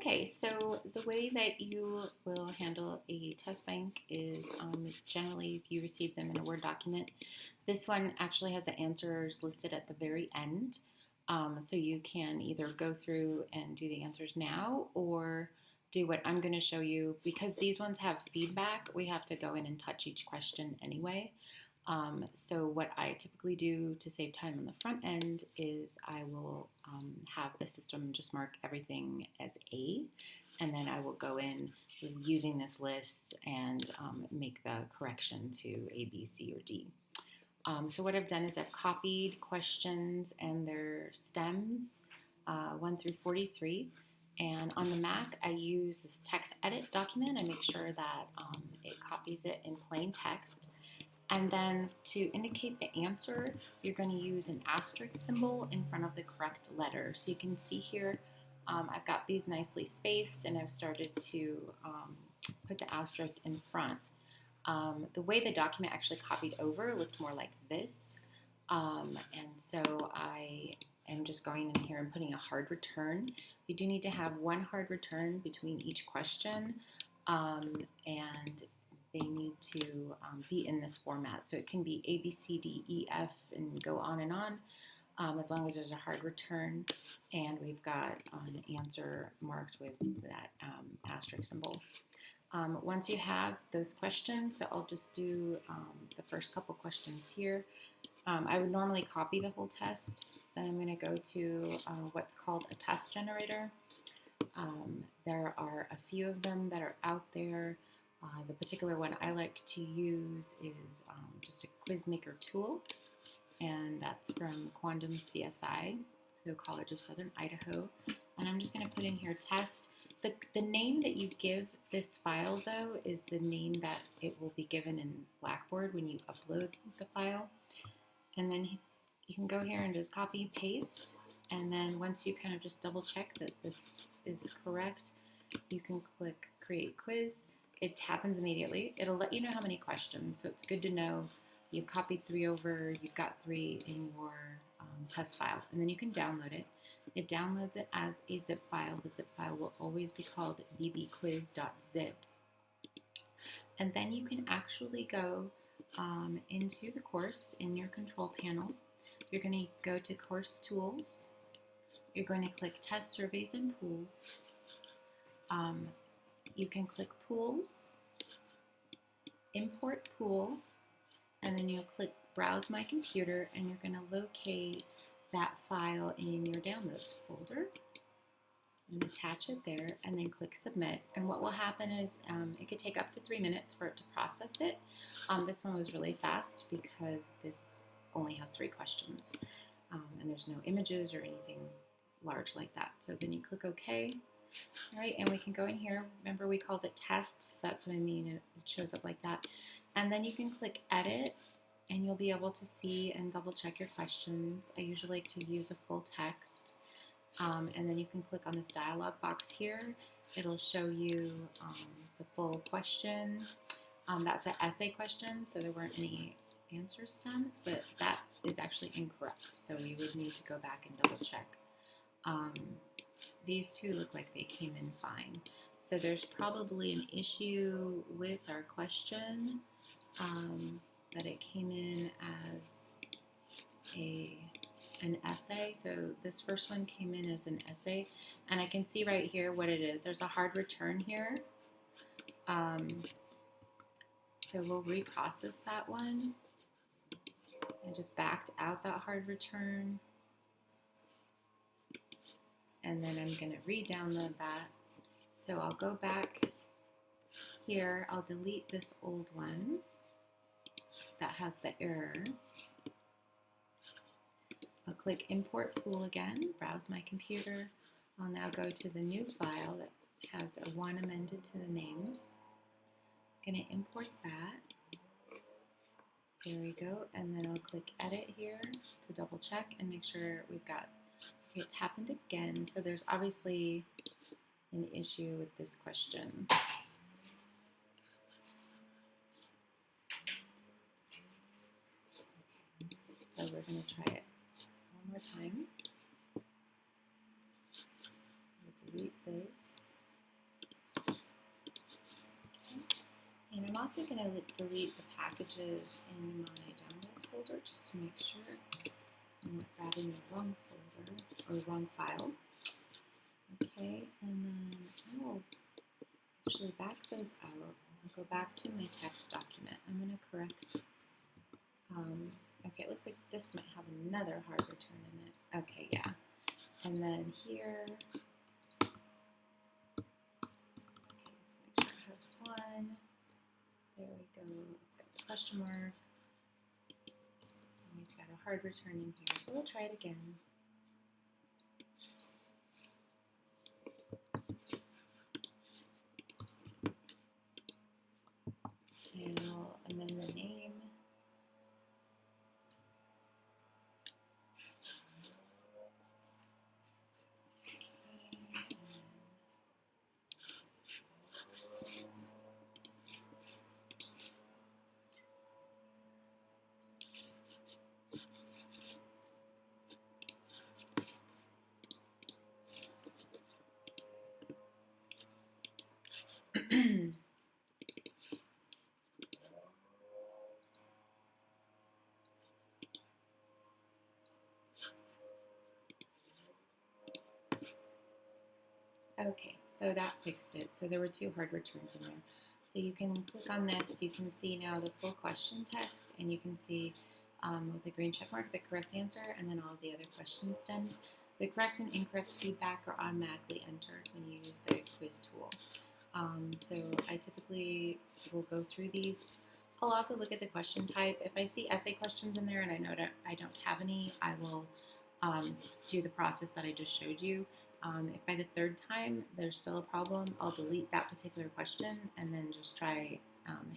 Okay, so the way that you will handle a test bank is generally you receive them in a Word document. This one actually has the answers listed at the very end. So you can either go through and do the answers now or do what I'm going to show you. Because these ones have feedback, we have to go in and touch each question anyway. So what I typically do to save time on the front end is I will have the system just mark everything as A, and then I will go in using this list and make the correction to A, B, C, or D. So what I've done is I've copied questions and their stems 1 through 43. And on the Mac, I use this text edit document. I make sure that it copies it in plain text. And then to indicate the answer, you're going to use an asterisk symbol in front of the correct letter. So you can see here, I've got these nicely spaced and I've started to put the asterisk in front. The way the document actually copied over looked more like this. And so I am just going in here and putting a hard return. You do need to have one hard return between each question. And they need to be in this format. So it can be A, B, C, D, E, F, and go on and on, as long as there's a hard return. And we've got an answer marked with that asterisk symbol. Once you have those questions, so I'll just do the first couple questions here. I would normally copy the whole test. Then I'm going to go to what's called a test generator. There are a few of them that are out there. The particular one I like to use is just a quiz maker tool, and that's from Quantum CSI, so College of Southern Idaho. And I'm just going to put in here test. The name that you give this file, though, is the name that it will be given in Blackboard when you upload the file. And then you can go here and just copy, paste, and then once you kind of just double check that this is correct, you can click Create Quiz. It happens immediately. It'll let you know how many questions, so it's good to know you've copied 3 over, you've got 3 in your test file, and then you can download it. It downloads it as a zip file. The zip file will always be called bbquiz.zip. And then you can actually go into the course in your control panel. You're going to go to Course Tools. You're going to click Test Surveys and Pools. You can click Pools, Import Pool, and then you'll click Browse My Computer, and you're going to locate that file in your Downloads folder and attach it there, and then click Submit. And what will happen is it could take up to 3 minutes for it to process it. This one was really fast because this only has 3 questions, and there's no images or anything large like that. So then you click OK. All right, and we can go in here. Remember, we called it tests. That's what I mean. It shows up like that. And then you can click Edit, and you'll be able to see and double check your questions. I usually like to use a full text. And then you can click on this dialog box here. It'll show you the full question. That's an essay question, so there weren't any answer stems, but that is actually incorrect. So we would need to go back and double check. These two look like they came in fine. So there's probably an issue with our question, that it came in as an essay. So this first one came in as an essay, and I can see right here what it is. There's a hard return here. So we'll reprocess that one. I just backed out that hard return. And then I'm going to re-download that. So I'll go back here. I'll delete this old one that has the error. I'll click Import Pool again, browse my computer. I'll now go to the new file that has a 1 amended to the name. I'm going to import that. There we go. And then I'll click Edit here to double check and make sure we've got. Okay, it's happened again, so there's obviously an issue with this question. Okay, so we're going to try it one more time. We'll delete this. also going to delete the packages in my downloads folder just to make sure I'm not grabbing the wrong folder or wrong file. Okay, and then I'll actually back those out. I'll go back to my text document. I'm going to correct. Okay, it looks like this might have another hard return in it. Okay, yeah. And then here, okay, so make sure it has one. There we go. It's got the question mark. And it's got a hard return in here. So we'll try it again. And I'll amend the name. Okay, so that fixed it. So there were two hard returns in there. So you can click on this, you can see now the full question text, and you can see with the green check mark the correct answer, and then all the other question stems. The correct and incorrect feedback are automatically entered when you use the quiz tool. So I typically will go through these. I'll also look at the question type. If I see essay questions in there and I know that I don't have any, I will do the process that I just showed you. If by the third time there's still a problem, I'll delete that particular question and then just try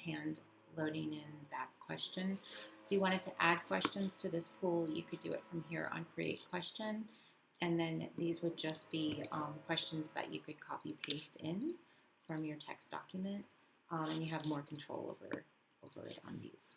hand loading in that question. If you wanted to add questions to this pool, you could do it from here on Create Question, and then these would just be questions that you could copy paste in from your text document, and you have more control over it on these.